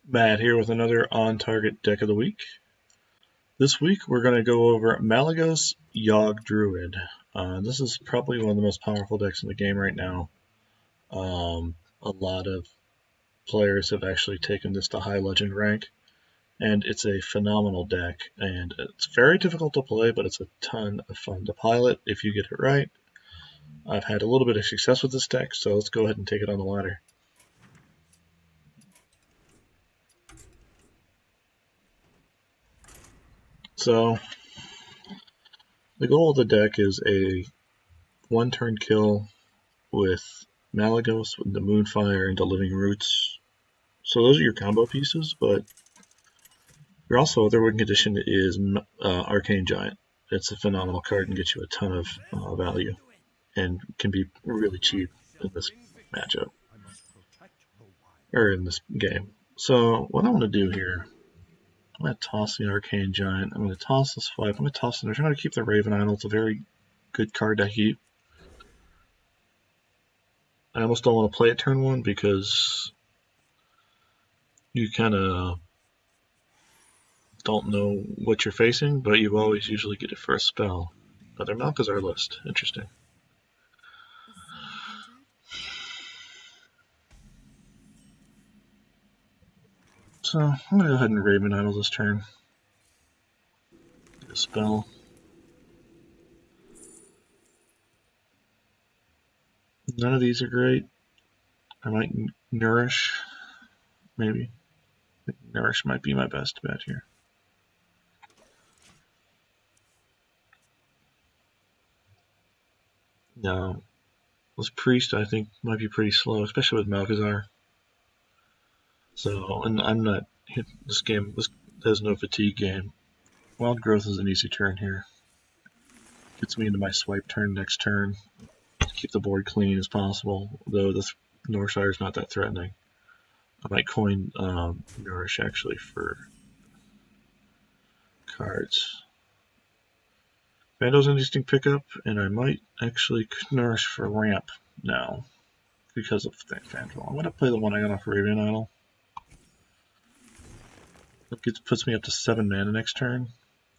Matt here with another on-target deck of the week. This week we're going to go over Maly's Yogg Druid. This is probably one of the most powerful decks in the game right now. A lot of players have actually taken this to high legend rank, and it's a phenomenal deck. And it's very difficult to play, but it's a ton of fun to pilot if you get it right. I've had a little bit of success with this deck, so let's go ahead and take it on the ladder. So, the goal of the deck is a one-turn kill with Malygos, with the Moonfire, into Living Roots. So those are your combo pieces, but your also other win condition is Arcane Giant. It's a phenomenal card and gets you a ton of value, and can be really cheap in this matchup, or in this game. So what I want to do here, I'm going to toss the Arcane Giant. I'm going to toss this swipe. I'm going to toss it. I'm trying to keep the Raven Idol. It's a very good card to keep. I almost don't want to play it turn one because you kind of don't know what you're facing, but you always usually get it for a spell. But their Malkazar list. Interesting. So I'm going to go ahead and Raven Idol this turn. Get a spell. None of these are great. I might Nourish, maybe. I think Nourish might be my best bet here. No. This Priest, I think, might be pretty slow, especially with Malkazar. So, and I'm not hitting this game. This has no fatigue game. Wild Growth is an easy turn here. Gets me into my swipe turn next turn. Keep the board clean as possible, though the Northshire is not that threatening. I might coin Nourish actually for cards. Vandal's an interesting pickup, and I might actually Nourish for ramp now because of that Vandal. I'm going to play the one I got off Raven Idol. It puts me up to 7 mana next turn,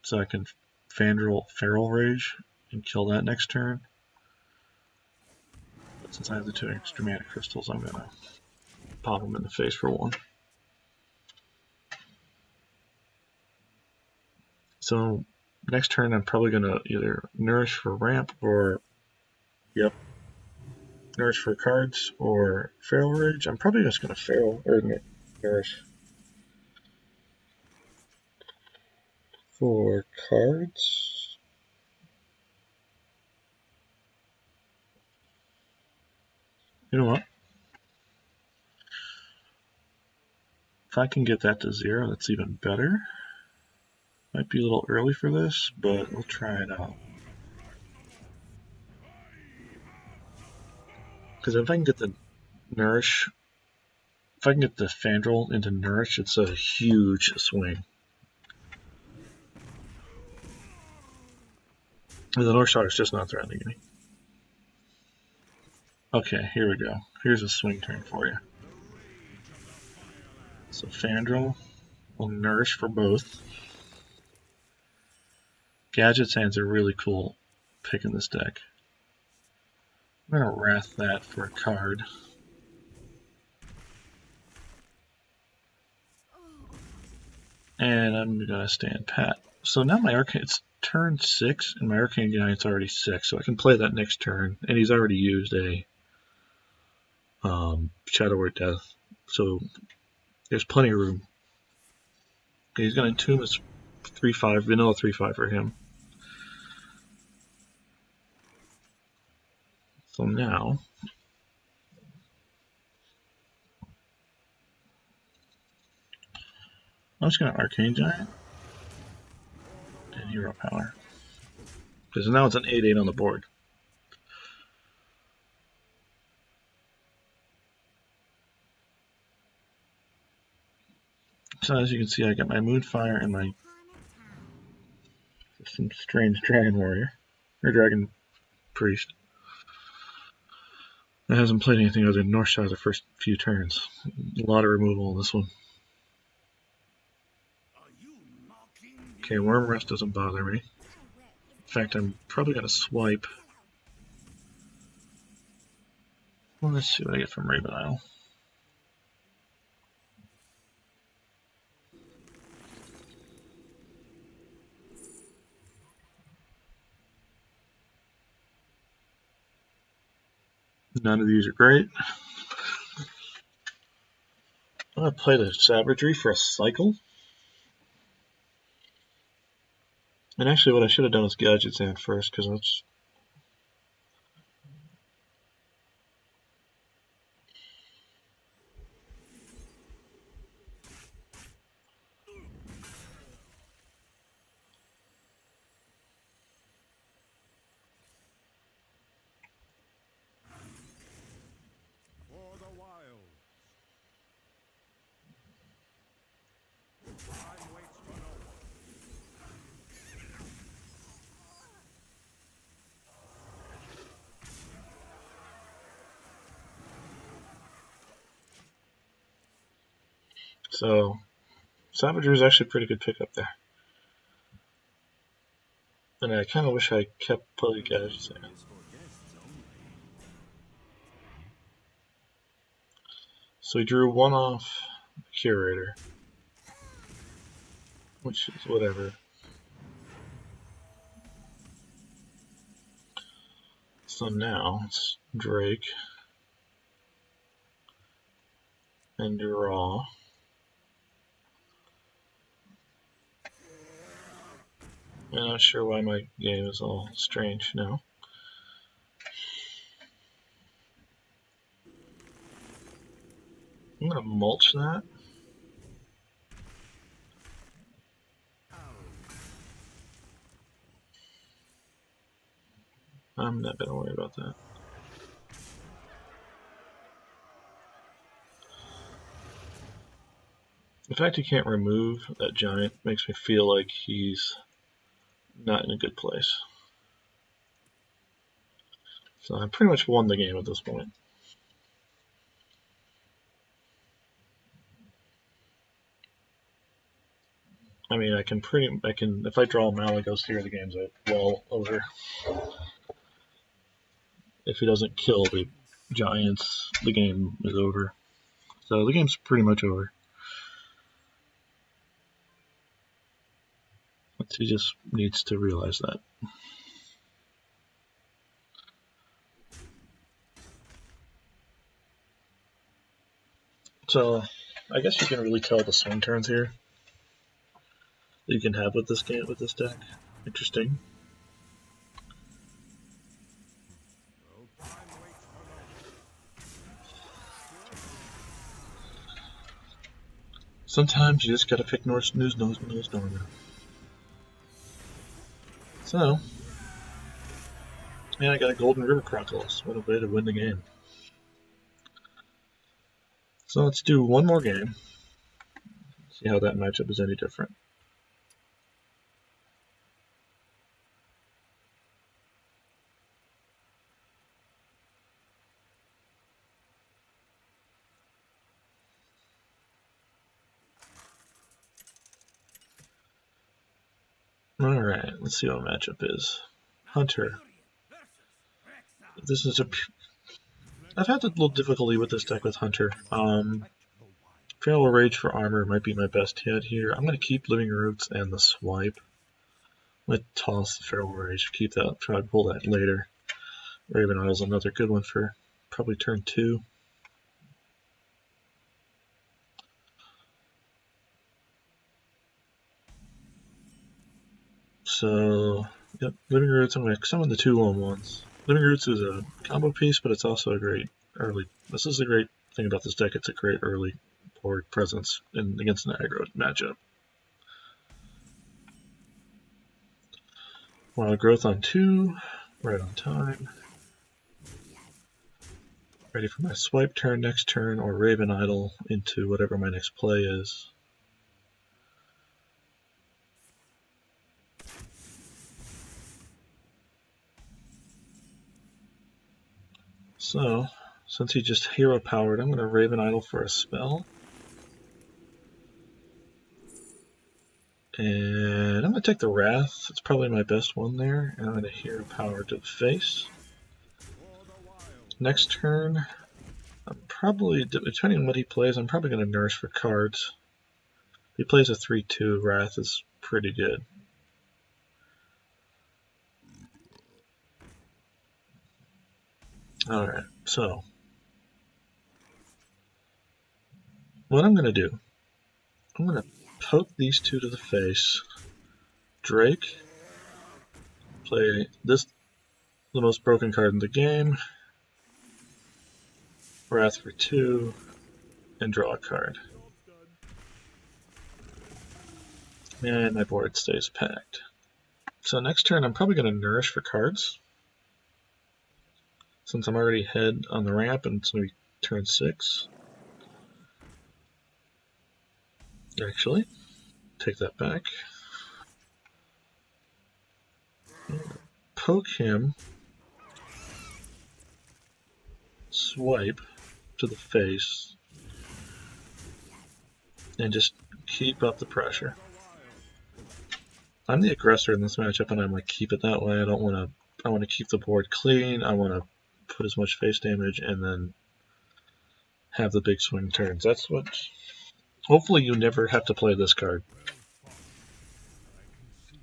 so I can Feral Rage and kill that next turn. But since I have the 2 extra mana crystals, I'm going to pop them in the face for 1. So next turn I'm probably going to either Nourish for ramp or, Nourish for cards or Feral Rage. I'm probably just going to Nourish for cards. You know what? If I can get that to 0, that's even better. Might be a little early for this, but we'll try it out. Because if I can get the Nourish, if I can get the Fandral into Nourish, it's a huge swing. And the Northshire is just not threatening me. Okay, here we go. Here's a swing turn for you. So Fandral will Nourish for both. Gadget Sands are really cool pick in this deck. I'm going to Wrath that for a card. And I'm going to stand pat. So now my Arcane, it's turn 6, and my Arcane Giant's already 6, so I can play that next turn. And he's already used a Shadow Word Death, so there's plenty of room. Okay, he's going to Entomb his 3/5, vanilla 3/5 for him. So now, I'm just going to Arcane Giant and Hero Power. Because now it's an 8/8 on the board. So as you can see, I got my Moonfire and my some strange Dragon Warrior, or Dragon Priest. It hasn't played anything other than Northshire the first few turns. A lot of removal in this one. Okay, Worm Rest doesn't bother me. In fact, I'm probably going to swipe. Well, let's see what I get from Raven Isle. None of these are great. I'm going to play the Savagery for a cycle. And actually what I should have done was Gadget Sand first, because that's... For the wild. Time waits for no one. So, Savagery is actually a pretty good pickup there. And I kind of wish I kept playing Gadget Sand. So he drew one off the Curator, which is whatever. So now it's Drake and draw. I'm not sure why my game is all strange now. I'm going to mulch that. I'm not going to worry about that. The fact he can't remove that giant makes me feel like he's not in a good place. So I pretty much won the game at this point. I mean, if I draw Maly goes here, the game's well over. If he doesn't kill the giants, the game is over. So the game's pretty much over. He just needs to realize that. So I guess you can really tell the swing turns here that you can have with this game, with this deck. Interesting. Sometimes you just gotta pick news Norman. So, yeah, I got a Golden River Chronicles. What a way to win the game. So let's do one more game. See how that matchup is any different. Alright, let's see what matchup is. Hunter. This is I've had a little difficulty with this deck with Hunter. Feral Rage for armor might be my best hit here. I'm going to keep Living Roots and the Swipe. I'm going to toss the Feral Rage, keep that, try to pull that later. Raven Isle's another good one for probably turn 2. So, yep, Living Roots, I'm going to summon the 2/1/1s. Living Roots is a combo piece, but it's also a great early. This is the great thing about this deck, it's a great early board presence against an aggro matchup. Wild Growth on 2, right on time. Ready for my swipe turn next turn, or Raven Idle into whatever my next play is. So, since he just hero powered, I'm going to Raven Idle for a spell. And I'm going to take the Wrath. It's probably my best one there. And I'm going to Hero Power to the face. For the wild. Next turn, I'm probably, depending on what he plays, I'm probably going to Nourish for cards. If he plays a 3-2, Wrath is pretty good. Alright, so what I'm going to do, I'm going to poke these two to the face. Drake, play this, the most broken card in the game. Wrath for 2, and draw a card. And my board stays packed. So next turn I'm probably going to Nourish for cards. Since I'm already ahead on the ramp and it's going to be turn 6. Actually, take that back. Poke him. Swipe to the face. And just keep up the pressure. I'm the aggressor in this matchup and I'm like, keep it that way. I want to keep the board clean. I want to put as much face damage and then have the big swing turns. That's what... Hopefully you never have to play this card.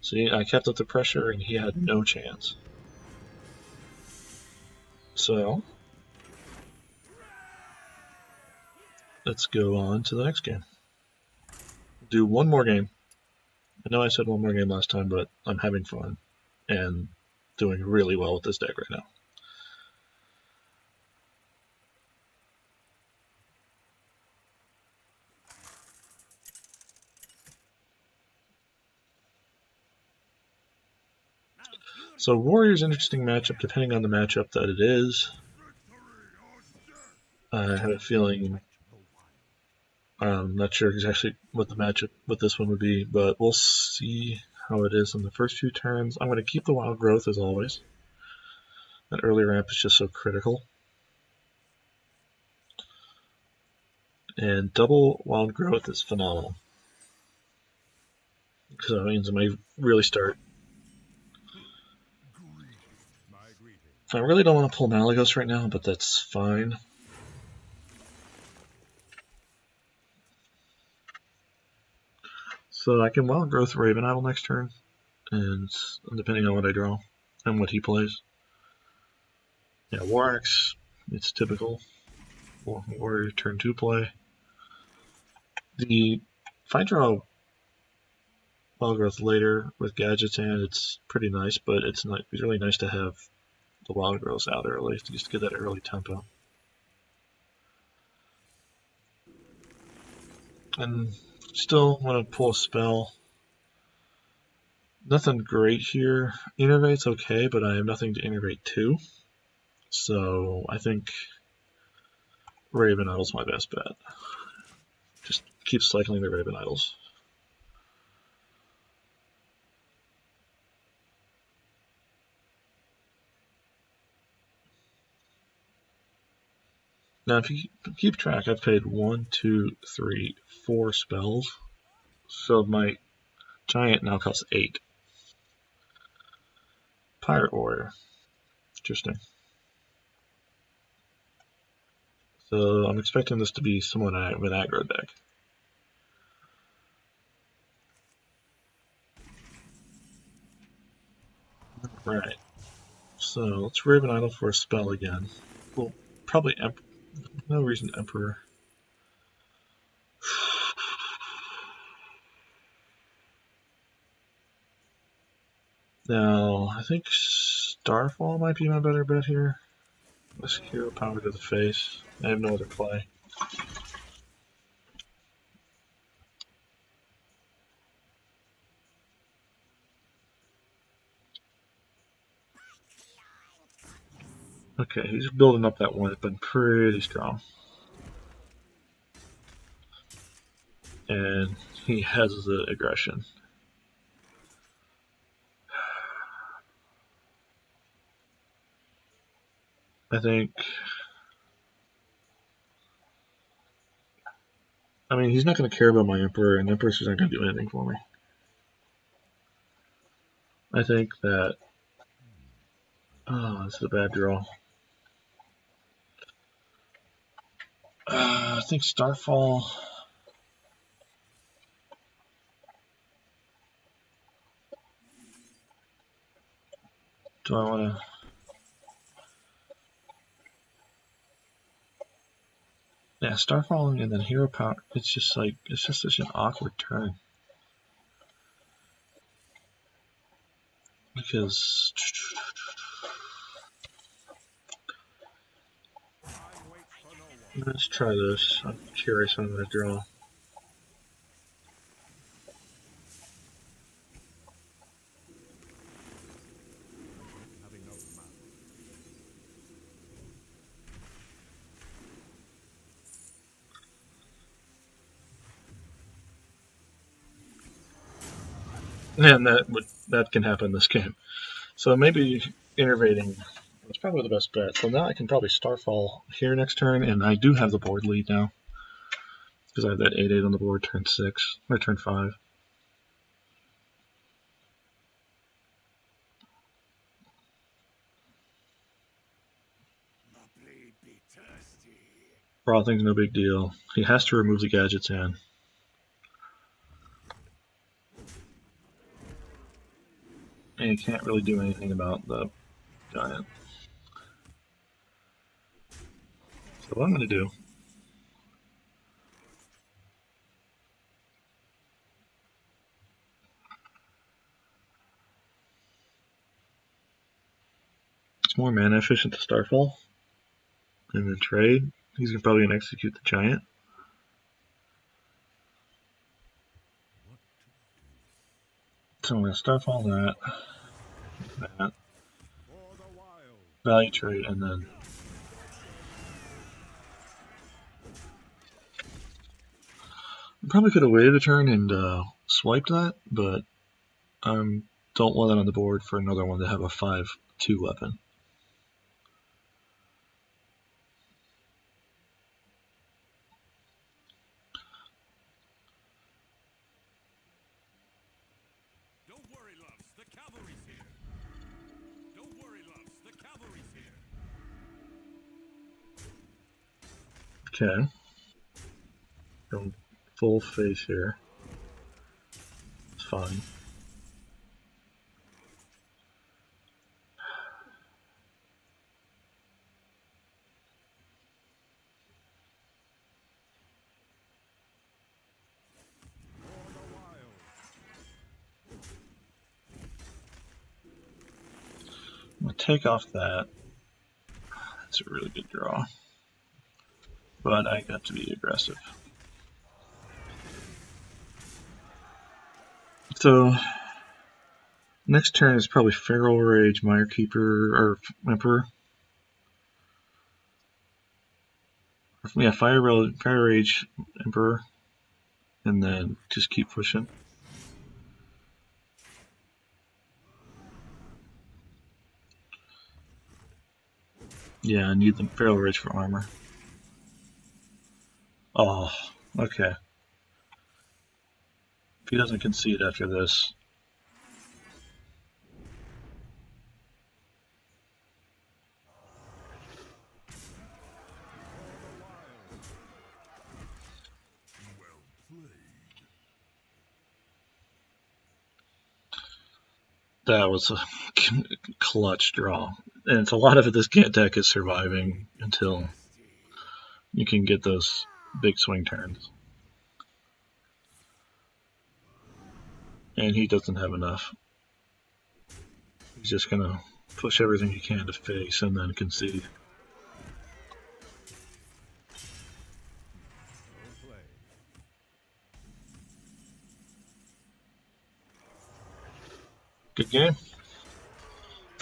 See, I kept up the pressure and he had no chance. So, let's go on to the next game. Do one more game. I know I said one more game last time, but I'm having fun and doing really well with this deck right now. So Warrior's an interesting matchup depending on the matchup that it is. I have a feeling, I'm not sure exactly what the matchup with this one would be, but we'll see how it is in the first few turns. I'm going to keep the Wild Growth as always. That early ramp is just so critical. And double Wild Growth is phenomenal. So that means I may really start. I really don't want to pull Malygos right now, but that's fine. So I can Wild Growth Raven Idol next turn, and depending on what I draw and what he plays. Yeah, War Axe, it's typical. Warrior turn 2 play. If I draw Wild Growth later with Gadgets and it's pretty nice, but it's really nice to have the Wild Growths out early just to get that early tempo. And still want to pull a spell. Nothing great here. Innervate's okay, but I have nothing to innervate to. So I think Raven Idol's my best bet. Just keep cycling the Raven Idols. Now, if you keep track, I've paid 1, 2, 3, 4 spells. So my giant now costs 8. Pirate Warrior. Interesting. So I'm expecting this to be somewhat of an aggro deck. Right. So let's Raven Idol for a spell again. Well, probably no reason Emperor. Now, I think Starfall might be my better bet here. Let's Hero Power to the face. I have no other play. Okay, he's building up that one. It's been pretty strong. And he has the aggression. I think... I mean, he's not going to care about my Emperor, and Emperor's not going to do anything for me. I think that this is a bad draw. I think Starfall. Do I want to? Yeah, Starfall and then Hero Power. It's just such an awkward turn. Because let's try this. I'm curious what I'm going to draw. Having no command. And that can happen this game. So maybe innervating is probably the best bet. So now I can probably Starfall here next turn, and I do have the board lead now. Because I have that 8/8 on the board, turn 6, or turn 5. Frothing's no big deal. He has to remove the gadgets in. And he can't really do anything about the giant. So what I'm going to do it's more mana efficient to Starfall. And then trade. He's probably going to execute the giant. So I'm going to Starfall that, value trade, and then I probably could have waited a turn and swiped that, but I don't want that on the board for another one to have a 5/2 weapon. Don't worry, loves. The cavalry's here. Don't worry, loves. The cavalry's here. Okay. From full face here. It's fine. I'm going to take off that. That's a really good draw. But I got to be aggressive. So, next turn is probably Feral Rage, Mire Keeper, or Emperor. Yeah, Fire Rage, Emperor. And then just keep pushing. Yeah, I need the Feral Rage for armor. Oh, okay. If he doesn't concede after this. That was a clutch draw. And it's a lot of it, this deck is surviving until you can get those big swing turns. And he doesn't have enough. He's just going to push everything he can to face and then concede. Good game.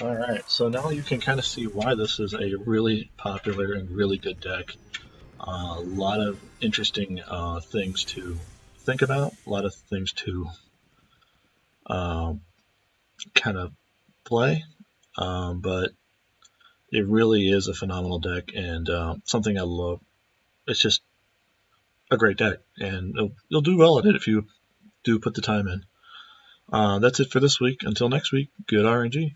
Alright, so now you can kind of see why this is a really popular and really good deck. A lot of interesting things to think about, a lot of things to kind of play, but it really is a phenomenal deck and something I love. It's just a great deck, and you'll do well at it if you do put the time in. That's it for this week. Until next week, good RNG.